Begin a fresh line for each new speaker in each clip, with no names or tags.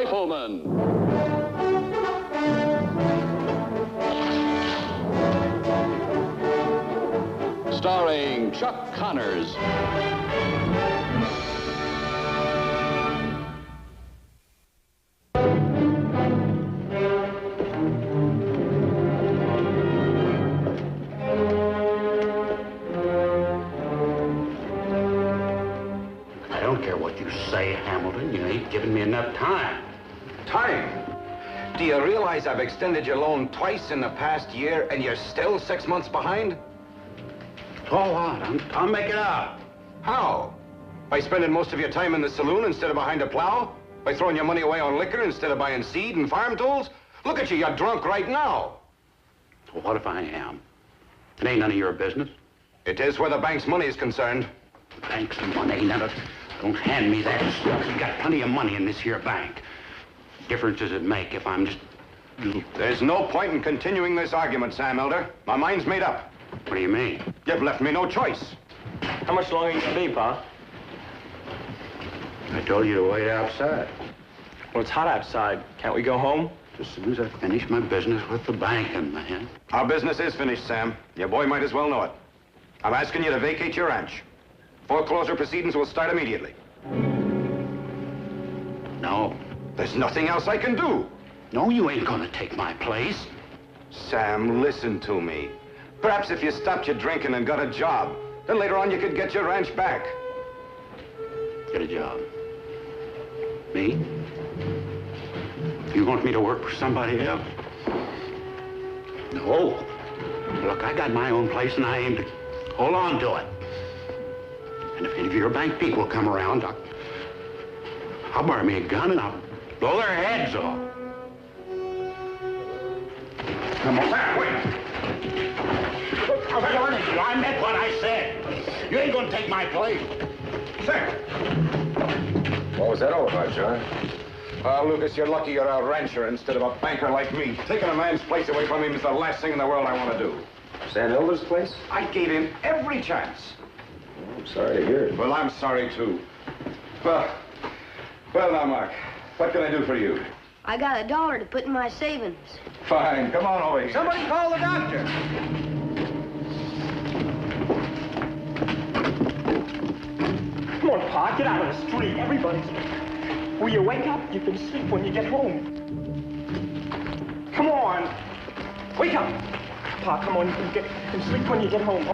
Rifleman. Starring Chuck Connors.
I don't care what you say, Hamilton. You ain't giving me enough time.
Time? Do you realize I've extended your loan twice in the past year and you're still 6 months behind?
So what? I'll make it up.
How? By spending most of your time in the saloon instead of behind a plow? By throwing your money away on liquor instead of buying seed and farm tools? Look at you, you're drunk right now.
Well, what if I am? It ain't none of your business.
It is where the bank's money is concerned.
Bank's money, none of... Don't hand me that stuff. You got plenty of money in this here bank. Difference does it make if I'm just...
There's no point in continuing this argument, Sam Elder. My mind's made up.
What do you mean?
You've left me no choice.
How much longer you gonna be, Pa?
I told you to wait outside.
Well, it's hot outside. Can't we go home?
As soon as I finish my business with the banking, man.
Our business is finished, Sam. Your boy might as well know it. I'm asking you to vacate your ranch. Foreclosure proceedings will start immediately.
No.
There's nothing else I can do.
No, you ain't gonna take my place.
Sam, listen to me. Perhaps if you stopped your drinking and got a job, then later on you could get your ranch back.
Get a job. Me? You want me to work for somebody else? No. Look, I got my own place and I aim to hold on to it. And if any of your bank people come around, I'll borrow me a gun and I'll blow their heads off. Come on, Sam, wait. I'm warning you, I meant what I said. You ain't gonna take my place. Sir.
What was that all about, John? Lucas, you're lucky you're a rancher instead of a banker like me. Taking a man's place away from him is the last thing in the world I want to do.
Sam Elder's place?
I gave him every chance.
Oh, I'm sorry to hear it.
Well, I'm sorry, too. Well now, Mark, what can I do for you?
I got $1 to put in my savings.
Fine, come on over here.
Somebody call the doctor.
Come on, Pa, get out of the street. Everybody's... Will you wake up? You can sleep when you get home. Come on. Wake up. Pa, come on. You can sleep when you get home.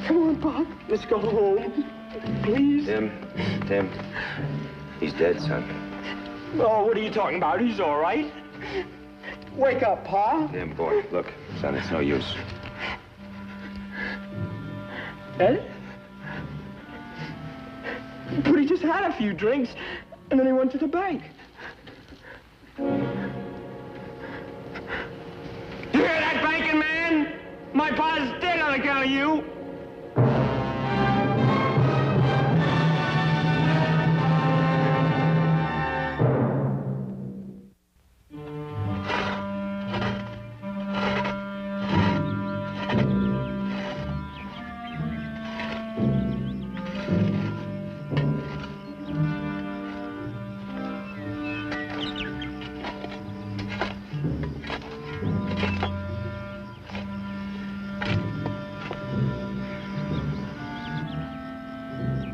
Come on, Pa. Let's go home. Please.
Tim. He's dead, son.
Oh, what are you talking about? He's all right. Wake up, Pa.
Tim, boy, look, son, it's no use.
Ed? But he just had a few drinks, and then he went to the bank. You hear that, banking man? My pa's dead on account of you.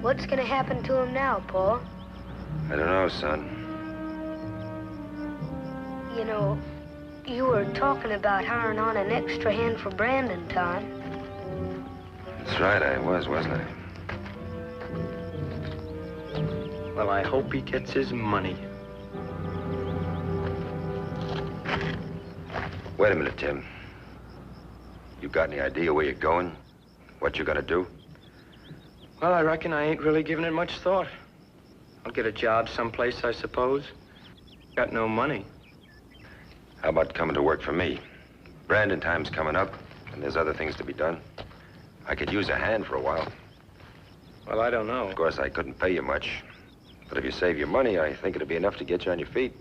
What's gonna happen to him now, Paul?
I don't know, son.
You know, you were talking about hiring on an extra hand for Brandon time.
That's right, I was, wasn't I?
Well, I hope he gets his money.
Wait a minute, Tim. You got any idea where you're going? What you're gonna do?
Well, I reckon I ain't really giving it much thought. I'll get a job someplace, I suppose. Got no money.
How about coming to work for me? Brandon time's coming up, and there's other things to be done. I could use a hand for a while.
Well, I don't know.
Of course, I couldn't pay you much. But if you save your money, I think it'd be enough to get you on your feet.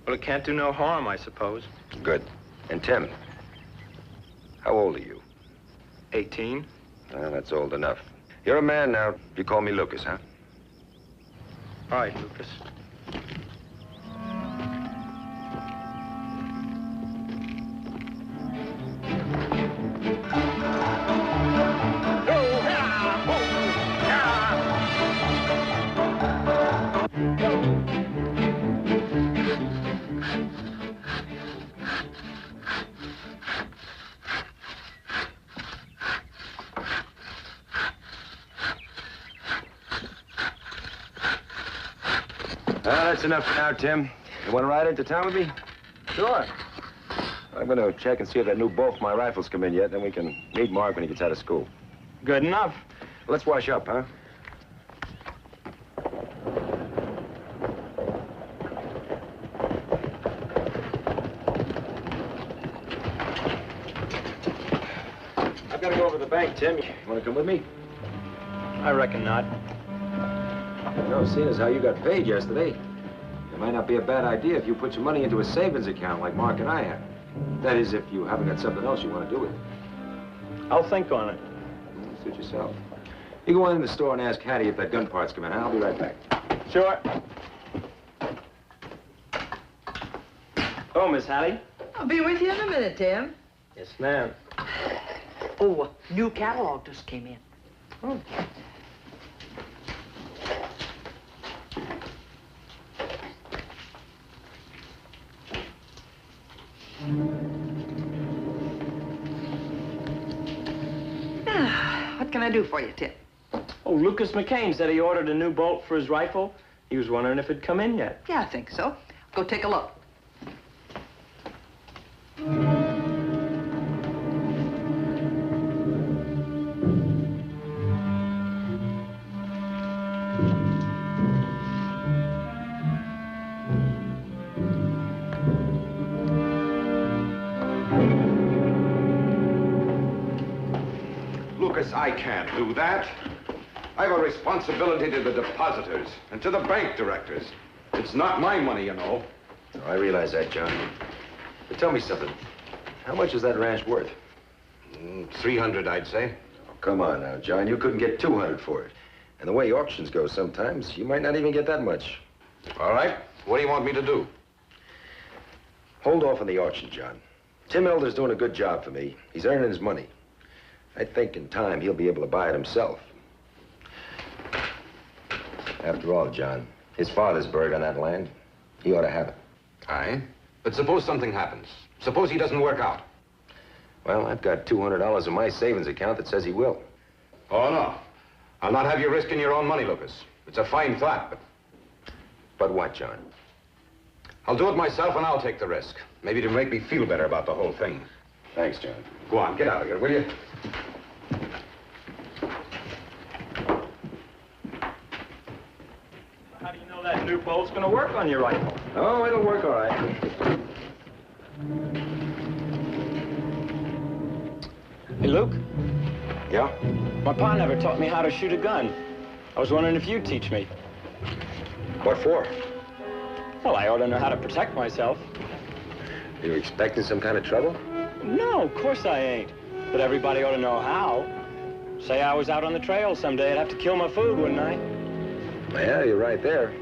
Well, it can't do no harm, I suppose.
Good. And Tim, how old are you?
18.
Well, that's old enough. You're a man now. You call me Lucas, huh?
All right, Lucas.
That's enough for now, Tim. You want to ride into town with me?
Sure.
I'm going to check and see if that new bolt for my rifles come in yet, then we can meet Mark when he gets out of school.
Good enough.
Let's wash up, huh? I've got to go over to the bank, Tim. You want to come with me?
I reckon not.
No, seeing as how you got paid yesterday, it might not be a bad idea if you put your money into a savings account like Mark and I have. That is, if you haven't got something else you want to do with it.
I'll think on it.
Suit yourself. You go on in the store and ask Hattie if that gun part's come in. I'll be right back.
Sure. Oh, Miss Hattie.
I'll be with you in a minute, Tim.
Yes, ma'am.
Oh, new catalog just came in.
Oh.
What can I do for you, Tim?
Oh, Lucas McCain said he ordered a new bolt for his rifle. He was wondering if it'd come in yet.
Yeah, I think so. Go take a look.
Lucas, I can't do that. I have a responsibility to the depositors and to the bank directors. It's not my money, you know.
Oh, I realize that, John. But tell me something. How much is that ranch worth?
300, I'd say.
Oh, come on now, John. You couldn't get 200 for it. And the way auctions go sometimes, you might not even get that much.
All right. What do you want me to do?
Hold off on the auction, John. Tim Elder's doing a good job for me. He's earning his money. I think in time he'll be able to buy it himself. After all, John, his father's buried on that land. He ought to have it.
Aye. But suppose something happens. Suppose he doesn't work out.
Well, I've got $200 in my savings account that says he will.
Oh, no. I'll not have you risking your own money, Lucas. It's a fine thought, but...
But what, John?
I'll do it myself and I'll take the risk. Maybe to make me feel better about the whole thing.
Thanks, John.
Go on, get out of here, will you?
How do you know that new bolt's gonna work on your rifle?
Oh, it'll work all right.
Hey, Luke.
Yeah?
My pa never taught me how to shoot a gun. I was wondering if you'd teach me.
What for?
Well, I ought to know how to protect myself.
Are you expecting some kind of trouble?
No, of course I ain't. But everybody ought to know how. Say I was out on the trail someday, I'd have to kill my food, wouldn't I?
Yeah, you're right there.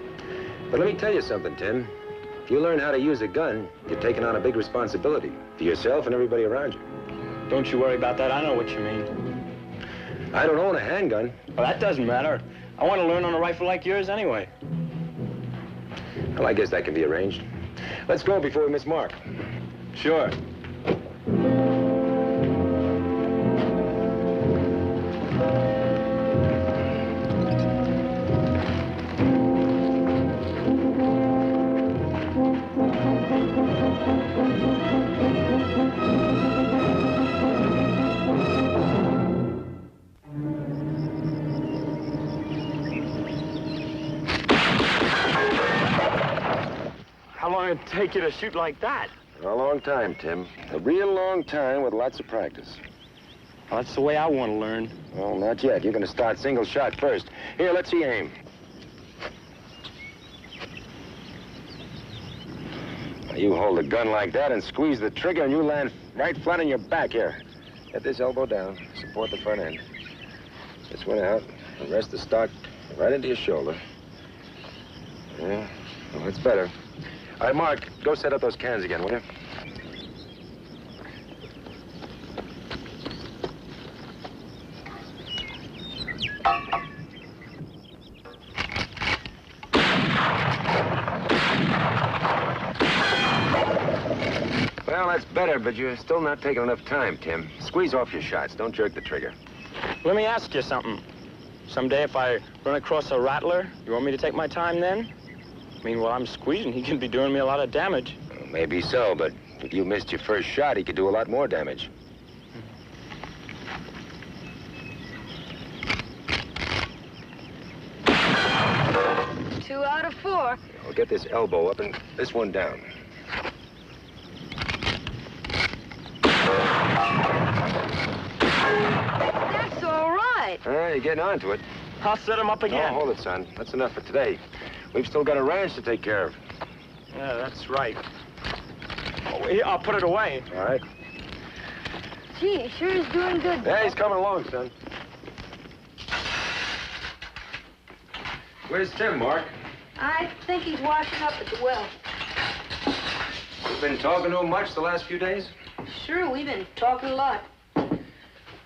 But let me tell you something, Tim. If you learn how to use a gun, you're taking on a big responsibility for yourself and everybody around you.
Don't you worry about that. I know what you mean.
I don't own a handgun.
Well, that doesn't matter. I want to learn on a rifle like yours anyway.
Well, I guess that can be arranged. Let's go before we miss Mark.
Sure. How long did it take you to shoot like that?
A long time, Tim. A real long time with lots of practice.
Well, that's the way I want to learn.
Well, not yet. You're going to start single shot first. Here, let's see aim. Now, you hold a gun like that and squeeze the trigger and you land right flat on your back here. Get this elbow down. Support the front end. This one out. And rest the stock right into your shoulder. Yeah, well, that's better. All right, Mark, go set up those cans again, will you? Well, that's better, but you're still not taking enough time, Tim. Squeeze off your shots. Don't jerk the trigger.
Let me ask you something. Someday if I run across a rattler, you want me to take my time then? I mean, while I'm squeezing, he can be doing me a lot of damage.
Well, maybe so, but if you missed your first shot, he could do a lot more damage.
2 out of 4.
I'll get this elbow up and this one down.
That's all right.
You're getting onto it.
I'll set him up again.
Oh, hold it, son. That's enough for today. We've still got a ranch to take care of.
Yeah, that's right. Oh, here, I'll put it away.
All right.
Gee, he sure is doing good.
Yeah, he's coming along, son. Where's Tim, Mark?
I think he's washing up at the well.
You been talking to him much the last few days?
Sure, we've been talking a lot.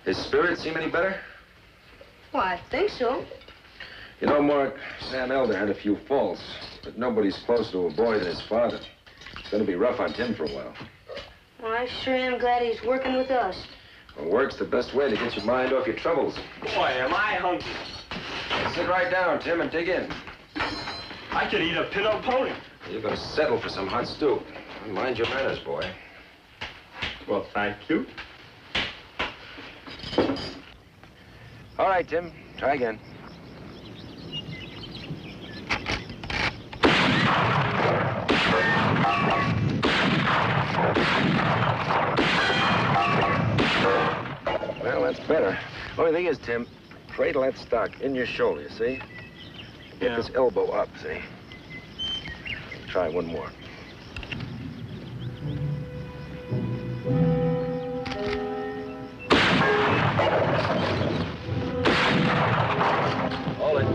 His spirits seem any better?
Well, I think so.
You know, Mark, Sam Elder had a few faults, but nobody's closer to a boy than his father. It's gonna be rough on Tim for a while.
Well, I sure am glad he's working with us.
Well, work's the best way to get your mind off your troubles.
Boy, am I hungry.
Sit right down, Tim, and dig in.
I could eat a pit-up pony.
You're gonna settle for some hot stew. Mind your manners, boy.
Well, thank you.
All right, Tim. Try again. Well, that's better. Only thing is, Tim, cradle that stock in your shoulder, see? Get this elbow up, see? Try one more. Hold it.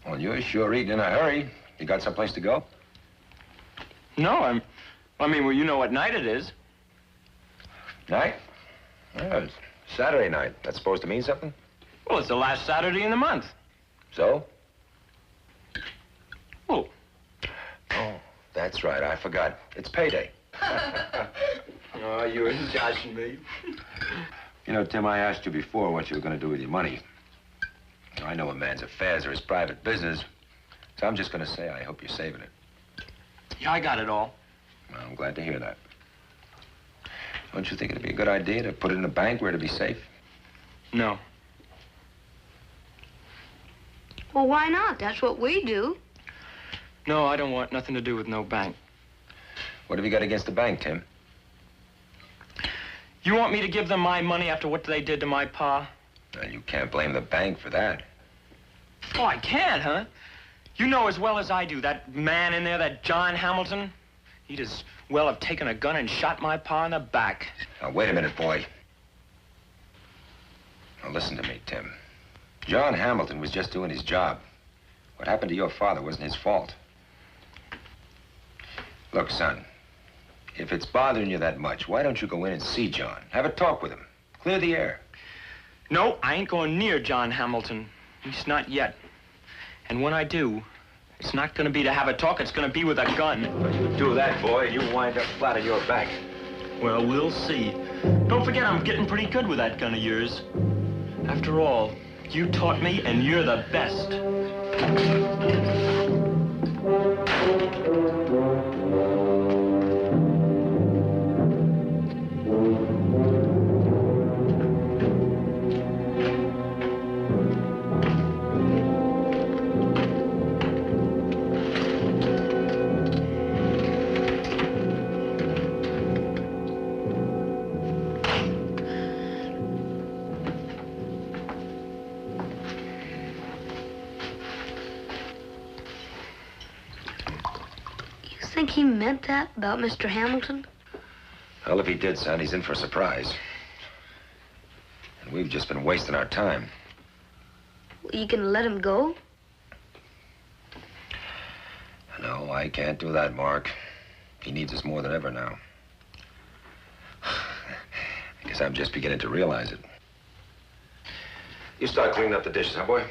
Well, you're sure eating in a hurry. You got someplace to go?
No, I mean, well, you know what night it is.
Night? Yeah, it's Saturday night. That's supposed to mean something?
Well, it's the last Saturday in the month.
So?
Oh.
Oh, that's right. I forgot. It's payday.
Oh, you ain't joshing me.
You know, Tim, I asked you before what you were going to do with your money. I know a man's affairs are his private business, so I'm just going to say I hope you're saving it.
Yeah, I got it all.
Well, I'm glad to hear that. Don't you think it'd be a good idea to put it in a bank where it'd be safe?
No.
Well, why not? That's what we do.
No, I don't want nothing to do with no bank.
What have you got against the bank, Tim?
You want me to give them my money after what they did to my pa?
Well, you can't blame the bank for that.
Oh, I can't, huh? You know as well as I do, that man in there, that John Hamilton, he'd as well have taken a gun and shot my pa in the back.
Now, wait a minute, boy. Now, listen to me, Tim. John Hamilton was just doing his job. What happened to your father wasn't his fault. Look, son, if it's bothering you that much, why don't you go in and see John? Have a talk with him. Clear the air.
No, I ain't going near John Hamilton. At least not yet. And when I do, it's not gonna be to have a talk, it's gonna be with a gun.
But you do that, boy, and you wind up flat on your back.
Well, we'll see. Don't forget, I'm getting pretty good with that gun of yours. After all, you taught me, and you're the best.
Think he meant that about Mr. Hamilton?
Well, if he did, son, he's in for a surprise. And we've just been wasting our time.
You can let him go?
No, I can't do that, Mark. He needs us more than ever now. I guess I'm just beginning to realize it. You start cleaning up the dishes, huh, boy?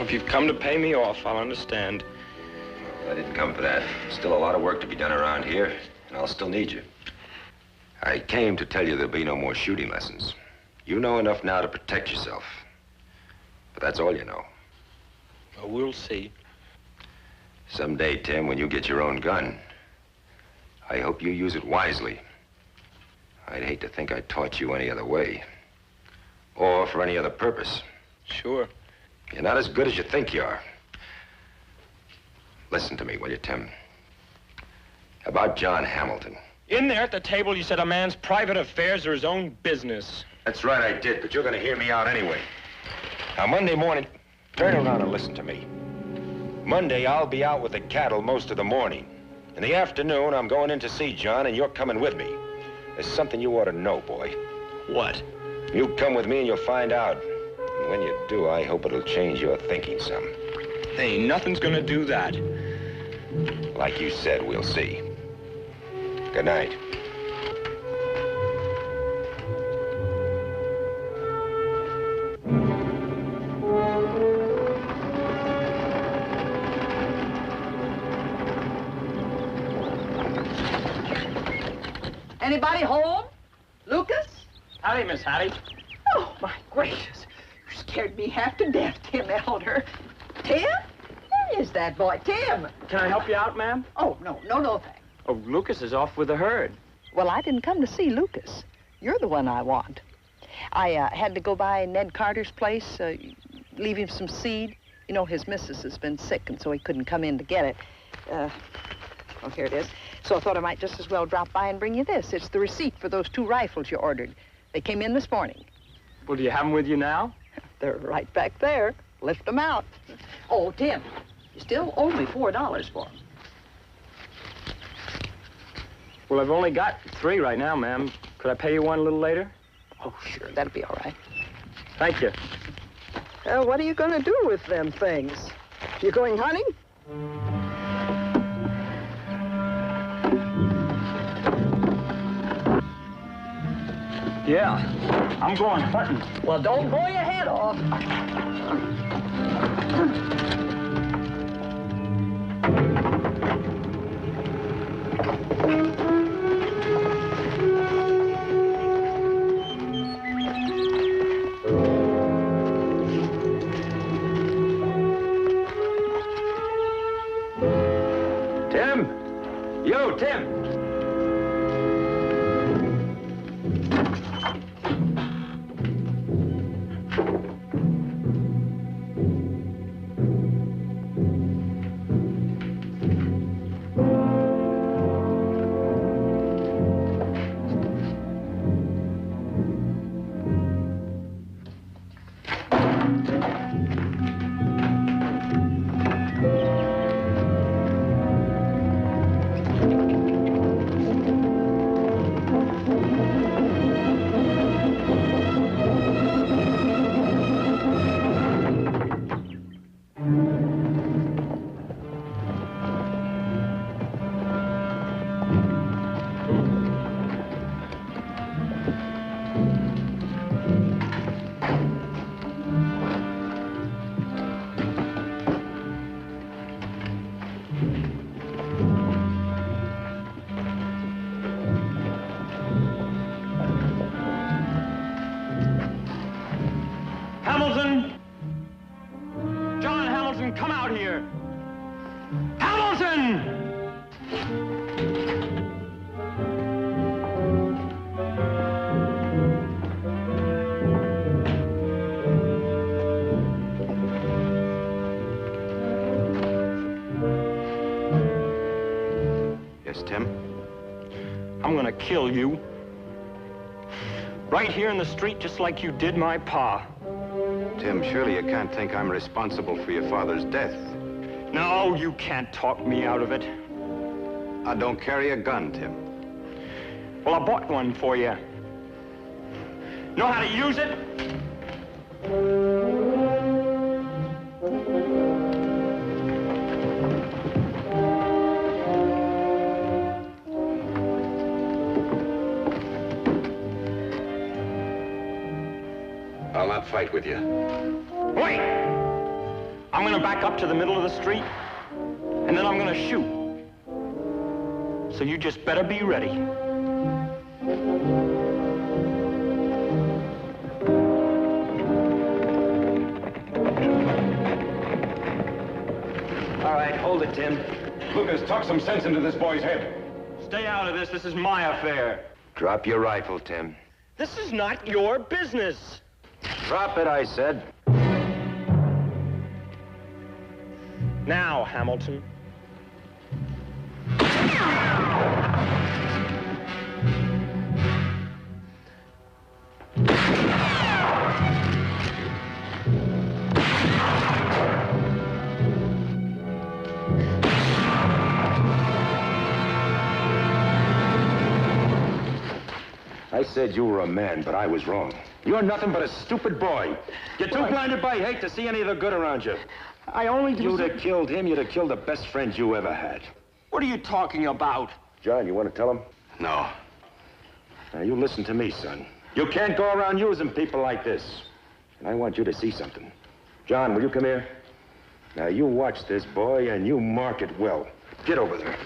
If you've come to pay me off, I'll understand.
Well, I didn't come for that. Still a lot of work to be done around here, and I'll still need you. I came to tell you there'll be no more shooting lessons. You know enough now to protect yourself. But that's all you know.
Well, we'll see.
Someday, Tim, when you get your own gun, I hope you use it wisely. I'd hate to think I taught you any other way. Or for any other purpose.
Sure.
You're not as good as you think you are. Listen to me, will you, Tim? About John Hamilton.
In there at the table, you said a man's private affairs are his own business.
That's right, I did, but you're gonna hear me out anyway. Now, Monday morning, turn around and listen to me. Monday, I'll be out with the cattle most of the morning. In the afternoon, I'm going in to see John, and you're coming with me. There's something you ought to know, boy.
What?
You come with me and you'll find out. And when you do, I hope it'll change your thinking some.
Ain't nothing's gonna do that.
Like you said, we'll see. Good night.
Anybody home? Lucas?
Howdy, Miss Hattie.
Oh, my gracious. You scared me half to death, Tim Elder. Tim? Where is that boy? Tim!
Can I help you out, ma'am?
Oh, no, thanks.
Oh, Lucas is off with the herd.
Well, I didn't come to see Lucas. You're the one I want. I had to go by Ned Carter's place, leave him some seed. You know, his missus has been sick, and so he couldn't come in to get it. Well, here it is. So I thought I might just as well drop by and bring you this. It's the receipt for those 2 rifles you ordered. They came in this morning.
Well, do you have them with you now?
They're right back there. Lift them out. Oh, Tim, you still owe me $4 for them.
Well, I've only got 3 right now, ma'am. Could I pay you one a little later?
Oh, sure, that'll be all right.
Thank you.
What are you going to do with them things? You going hunting?
Yeah, I'm going hunting.
Well, don't blow your head off.
Tim! Yo, Tim!
out here. Hamilton!
Yes, Tim?
I'm gonna kill you. Right here in the street, just like you did my pa.
Tim, surely you can't think I'm responsible for your father's death.
No, you can't talk me out of it.
I don't carry a gun, Tim.
Well, I bought one for you. Know how to use it?
I'll not fight with you.
Wait! I'm gonna back up to the middle of the street, and then I'm gonna shoot. So you just better be ready.
All right, hold it, Tim.
Lucas, talk some sense into this boy's head.
Stay out of this. This is my affair.
Drop your rifle, Tim.
This is not your business.
Drop it, I said.
Now, Hamilton.
I said you were a man, but I was wrong. You're nothing but a stupid boy. You're too blinded by hate to see any of the good around you.
I only do...
You'd have killed him, you'd have killed the best friend you ever had.
What are you talking about?
John, you want to tell him?
No.
Now, you listen to me, son. You can't go around using people like this. And I want you to see something. John, will you come here? Now, you watch this, boy, and you mark it well. Get over there.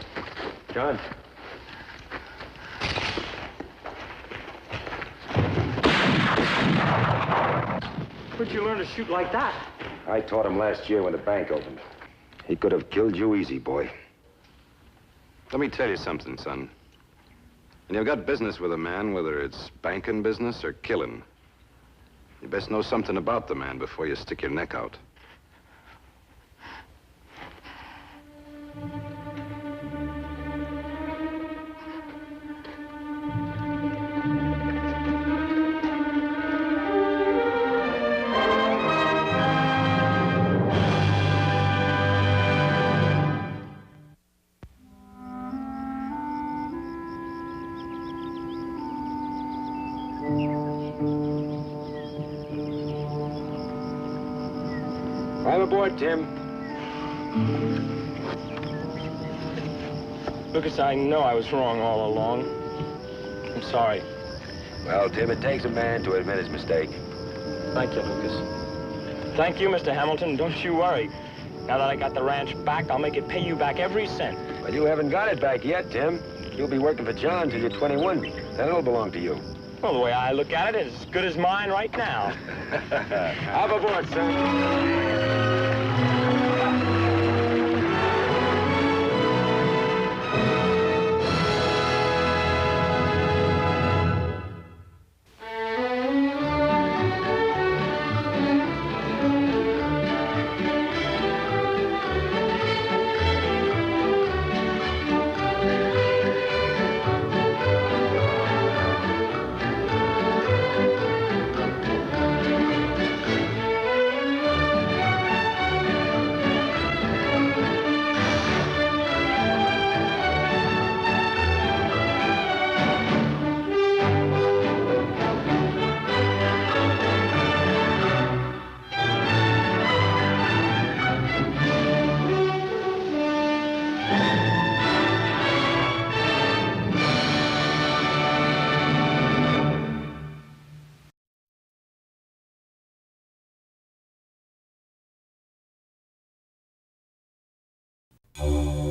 John.
Where'd you learn to shoot like that?
I taught him last year when the bank opened. He could have killed you easy, boy.
Let me tell you something, son. When you've got business with a man, whether it's banking business or killing, you best know something about the man before you stick your neck out.
I'm aboard, Tim.
Lucas, I know I was wrong all along. I'm sorry.
Well, Tim, it takes a man to admit his mistake.
Thank you, Lucas. Thank you, Mr. Hamilton. Don't you worry. Now that I got the ranch back, I'll make it pay you back every cent.
Well, you haven't got it back yet, Tim. You'll be working for John till you're 21. Then it'll belong to you.
Well, the way I look at it, it's as good as mine right now.
Hop aboard, son.
you